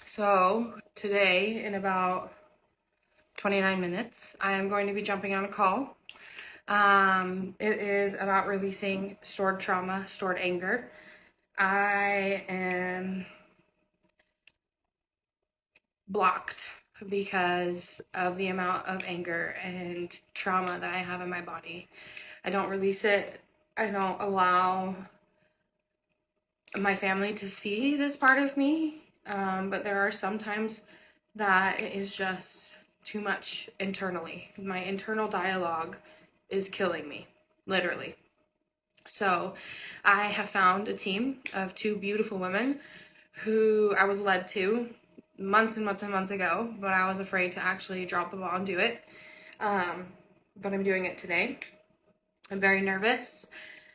So today, in about 29 minutes, I am going to be jumping on a call. It is about releasing stored trauma, stored anger. I am blocked because of the amount of anger and trauma that I have in my body. I don't release it. I don't allow my family to see this part of me, but there are some times that it is just too much internally. My internal dialogue is killing me, literally. So I have found a team of two beautiful women who I was led to months and months and months ago, but I was afraid to actually drop the ball and do it. But I'm doing it today. I'm very nervous.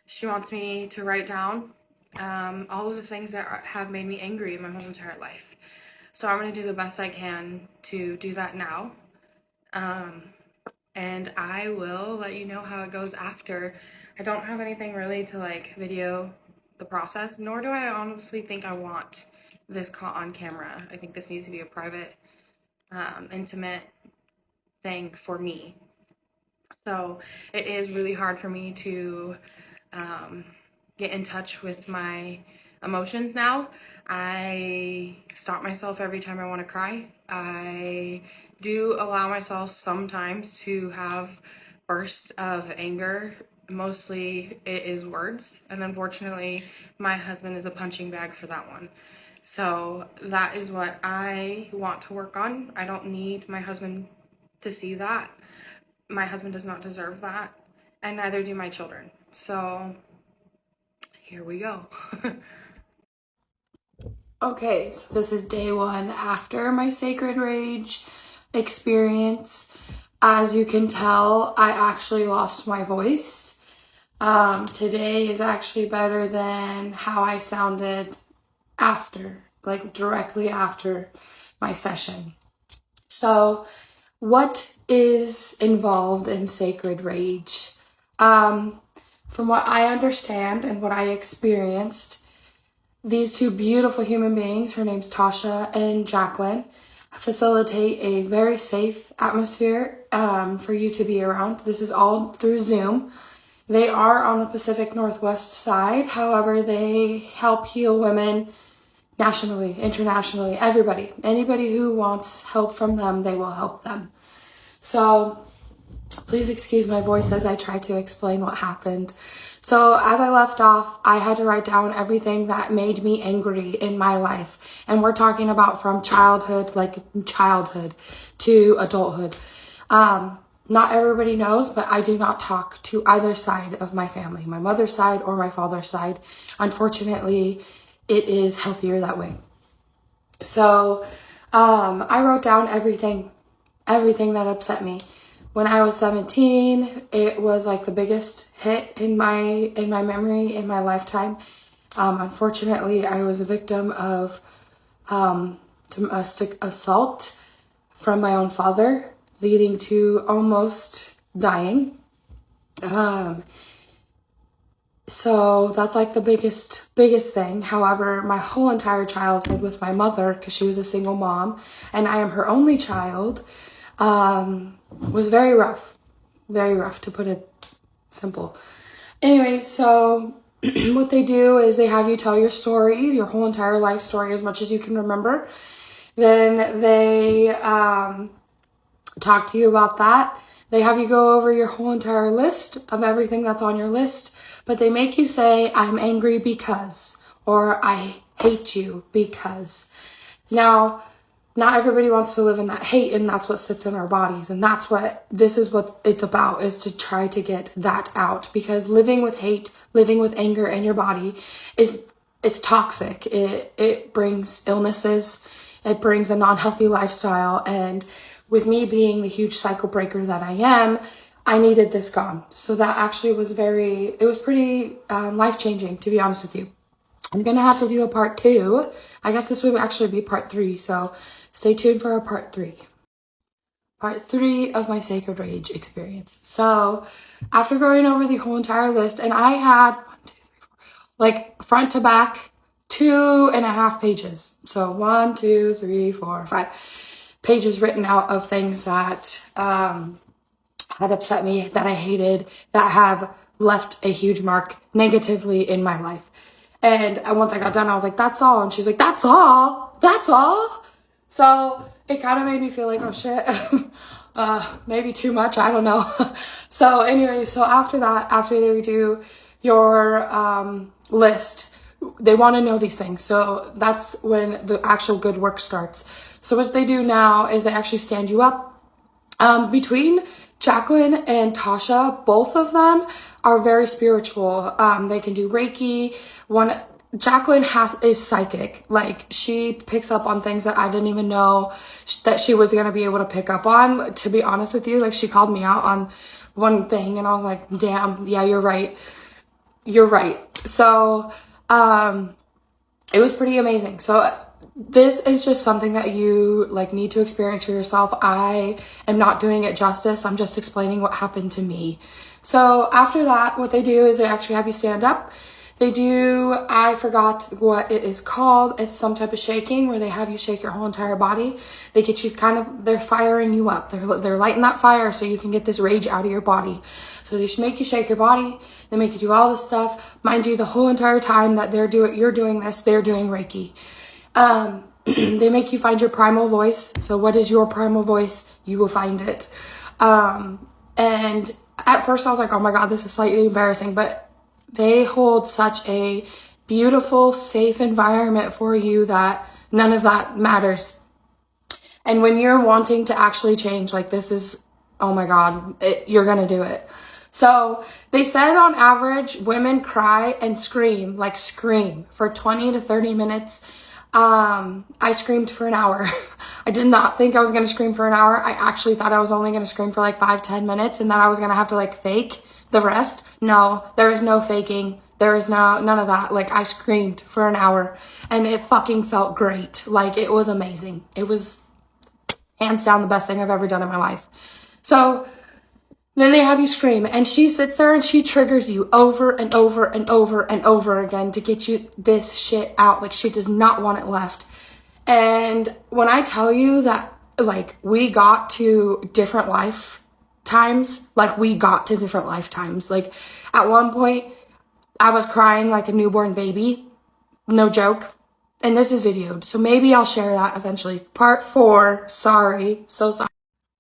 She wants me to write down all of the things that have made me angry in my whole entire life. So I'm going to do the best I can to do that now. And I will let you know how it goes after. I don't have anything really to video the process, nor do I honestly think I want this on camera. I think this needs to be a private, intimate thing for me. So it is really hard for me to get in touch with my emotions now. I stop myself every time I want to cry. I do allow myself sometimes to have bursts of anger. Mostly it is words, and unfortunately my husband is a punching bag for that one. So that is what I want to work on. I don't need my husband to see that. My husband does not deserve that, and neither do my children. So here we go. Okay, so this is day one after my sacred rage experience. As you can tell, I actually lost my voice. Today is actually better than how I sounded after, like directly after my session. So, what is involved in sacred rage? From what I understand and what I experienced, these two beautiful human beings, her name's Tahsha and Jacqueline, facilitate a very safe atmosphere for you to be around. This is all through Zoom. They are on the Pacific Northwest side. However, they help heal women nationally, internationally, everybody. Anybody who wants help from them, they will help them. So please excuse my voice as I try to explain what happened. So as I left off, I had to write down everything that made me angry in my life. And we're talking about from childhood to adulthood. Not everybody knows, but I do not talk to either side of my family, my mother's side or my father's side. Unfortunately, it is healthier that way. So I wrote down everything that upset me. When I was 17, it was like the biggest hit in my memory in my lifetime. Unfortunately, I was a victim of domestic assault from my own father, leading to almost dying. So that's like the biggest thing. However, my whole entire childhood with my mother, because she was a single mom and I am her only child, was very rough to put it simple. Anyway, so what they do is they have you tell your story, your whole entire life story, as much as you can remember. Then they talk to you about that. They have you go over your whole entire list of everything that's on your list, but they make you say, I'm angry because, or I hate you because. Now, not everybody wants to live in that hate, and that's what sits in our bodies. And this is what it's about, is to try to get that out. Because living with hate, living with anger in your body it's toxic. It brings illnesses. It brings a non-healthy lifestyle. And with me being the huge cycle breaker that I am, I needed this gone. So that actually was pretty life-changing, to be honest with you. I'm going to have to do a part 2. I guess this would actually be part 3. So stay tuned for a part 3. Part 3 of my sacred rage experience. So after going over the whole entire list, and I had 1, 2, 3, 4, like front to back, 2.5 pages. So 1, 2, 3, 4, 5 pages written out of things that had upset me, that I hated, that have left a huge mark negatively in my life. And once I got done, I was like, that's all. And she's like, that's all? That's all? So it kind of made me feel like, oh shit, maybe too much, I don't know. So anyway, so after that, after they do your list, they want to know these things. So that's when the actual good work starts. So what they do now is they actually stand you up. Between Jacqueline and Tahsha, both of them are very spiritual. They can do Reiki. Jacqueline is psychic. Like, she picks up on things that I didn't even know that she was going to be able to pick up on. To be honest with you, like, she called me out on one thing and I was like, damn, yeah, you're right. You're right. So, it was pretty amazing. So this is just something that you like need to experience for yourself. I am not doing it justice. I'm just explaining what happened to me. So after that, what they do is they actually have you stand up. They do, I forgot what it is called. It's some type of shaking where they have you shake your whole entire body. They get you they're firing you up. They're lighting that fire so you can get this rage out of your body. So they just make you shake your body. They make you do all this stuff. Mind you, the whole entire time that you're doing this, they're doing Reiki. They make you find your primal voice. So what is your primal voice? You will find it. And at first I was like, oh my God, this is slightly embarrassing, but they hold such a beautiful, safe environment for you that none of that matters. And when you're wanting to actually change, like, this is, oh my God, you're going to do it. So they said on average, women cry and scream, like scream for 20 to 30 minutes. I screamed for an hour. I did not think I was going to scream for an hour. I actually thought I was only going to scream for like 5-10 minutes and that I was going to have to like fake the rest. No, there is no faking. There is none of that. Like, I screamed for an hour and it fucking felt great. Like, it was amazing. It was hands down the best thing I've ever done in my life. So then they have you scream and she sits there and she triggers you over and over and over and over again to get you this shit out. Like, she does not want it left. And when I tell you that, like, we got to different lifetimes, like, at one point I was crying like a newborn baby. No joke. And this is videoed. So maybe I'll share that eventually. Part 4. Sorry. So sorry.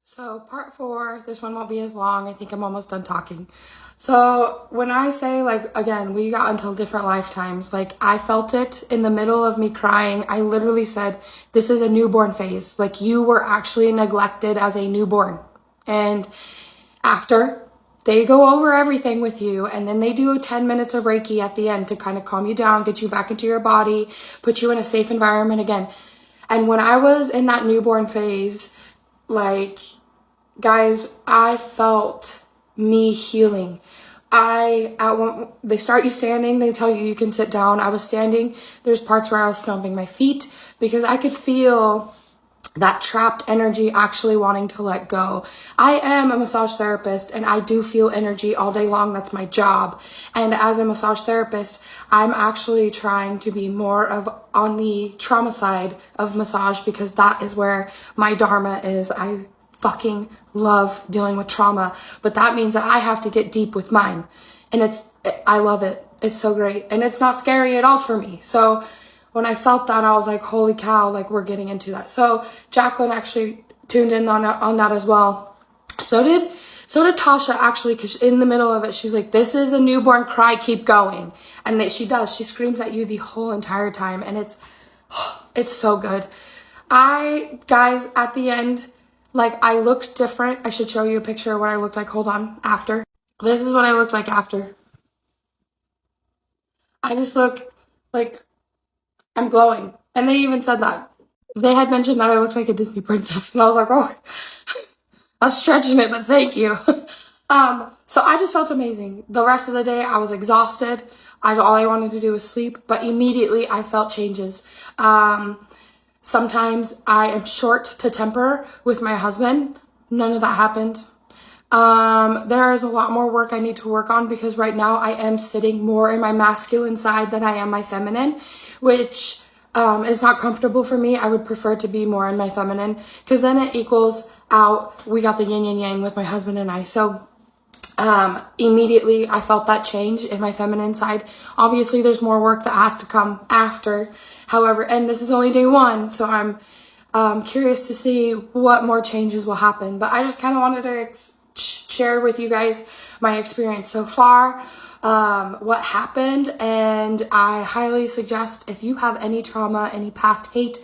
So part 4, this one won't be as long. I think I'm almost done talking. So when I say, like, again, we got until different lifetimes, like, I felt it in the middle of me crying. I literally said, this is a newborn phase. Like, you were actually neglected as a newborn. And after, they go over everything with you, and then they do 10 minutes of Reiki at the end to kind of calm you down, get you back into your body, put you in a safe environment again. And when I was in that newborn phase, like, guys, I felt me healing. They start you standing, they tell you you can sit down. I was standing. There's parts where I was stomping my feet because I could feel that trapped energy actually wanting to let go. I am a massage therapist and I do feel energy all day long. That's my job. And as a massage therapist, I'm actually trying to be more of on the trauma side of massage because that is where my dharma is. I fucking love dealing with trauma, but that means that I have to get deep with mine. And I love it. It's so great. And it's not scary at all for me. So when I felt that, I was like, holy cow, like, we're getting into that. So Jacqueline actually tuned in on that as well. So did Tahsha, actually, because in the middle of it, she's like, this is a newborn cry, keep going. And she does. She screams at you the whole entire time. And it's so good. Guys, at the end, like, I looked different. I should show you a picture of what I looked like. Hold on. After. This is what I looked like after. I just look like I'm glowing. And they even said that. They had mentioned that I looked like a Disney princess. And I was like, oh, I was stretching it, but thank you. So I just felt amazing. The rest of the day, I was exhausted. All I wanted to do was sleep. But immediately, I felt changes. Sometimes I am short to temper with my husband. None of that happened. There is a lot more work I need to work on because right now I am sitting more in my masculine side than I am my feminine, which is not comfortable for me. I would prefer to be more in my feminine, because then it equals out. We got the yin and yang with my husband and I. So immediately I felt that change in my feminine side. Obviously there's more work that has to come after. However, and this is only day one, so I'm curious to see what more changes will happen. But I just kind of wanted to share with you guys my experience so far, what happened, and I highly suggest, if you have any trauma, any past hate,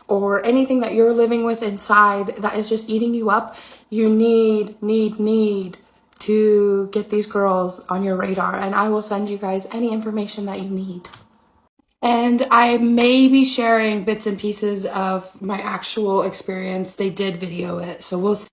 or anything that you're living with inside that is just eating you up, you need to get these girls on your radar, and I will send you guys any information that you need. And I may be sharing bits and pieces of my actual experience. They did video it, so we'll see.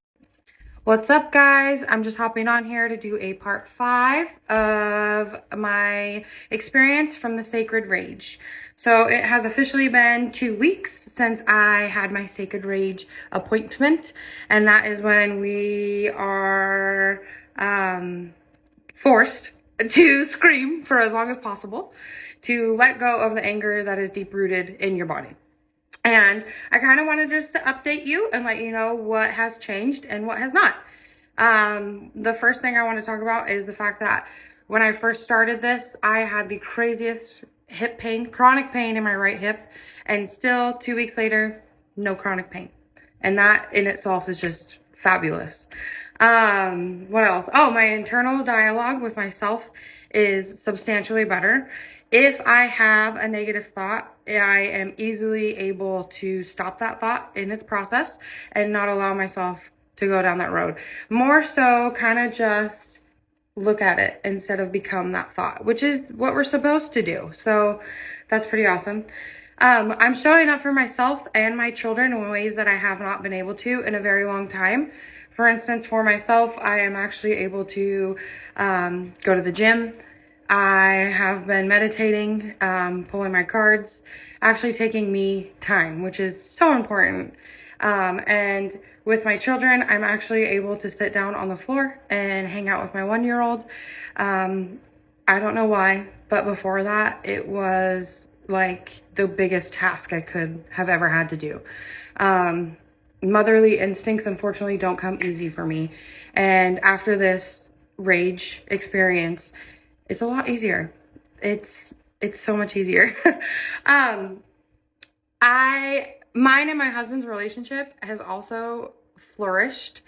What's up, guys? I'm just hopping on here to do a part 5 of my experience from the Sacred Rage. So it has officially been 2 weeks since I had my Sacred Rage appointment, and that is when we are forced to scream for as long as possible to let go of the anger that is deep-rooted in your body. And I kind of wanted just to update you and let you know what has changed and what has not. The first thing I want to talk about is the fact that when I first started this, I had the craziest hip pain, chronic pain in my right hip, and still 2 weeks later, no chronic pain. And that in itself is just fabulous. What else? Oh, my internal dialogue with myself is substantially better. If I have a negative thought, I am easily able to stop that thought in its process and not allow myself to go down that road. More so kind of just look at it instead of become that thought, which is what we're supposed to do. So that's pretty awesome. I'm showing up for myself and my children in ways that I have not been able to in a very long time. For instance, for myself, I am actually able to go to the gym. I have been meditating, pulling my cards, actually taking me time, which is so important. And with my children, I'm actually able to sit down on the floor and hang out with my 1-year-old. I don't know why, but before that, it was like the biggest task I could have ever had to do. Motherly instincts, unfortunately, don't come easy for me. And after this rage experience, it's a lot easier. It's so much easier. Mine and my husband's relationship has also flourished.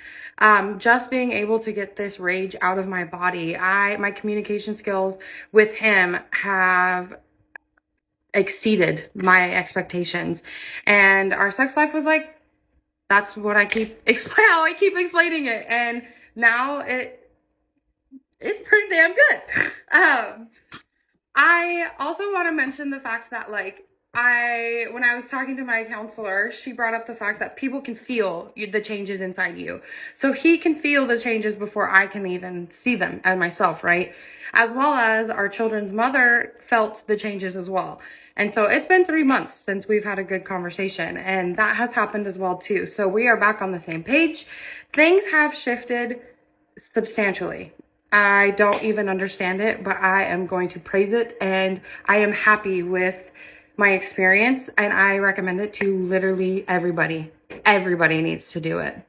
Just being able to get this rage out of my body. My communication skills with him have exceeded my expectations. And our sex life was like, that's what how I keep explaining it. And now it's pretty damn good. I also want to mention the fact that, like, when I was talking to my counselor, she brought up the fact that people can feel the changes inside you. So he can feel the changes before I can even see them as myself, right? As well as our children's mother felt the changes as well. And so it's been 3 months since we've had a good conversation, and that has happened as well too. So we are back on the same page. Things have shifted substantially. I don't even understand it, but I am going to praise it, and I am happy with my experience, and I recommend it to literally everybody. Everybody needs to do it.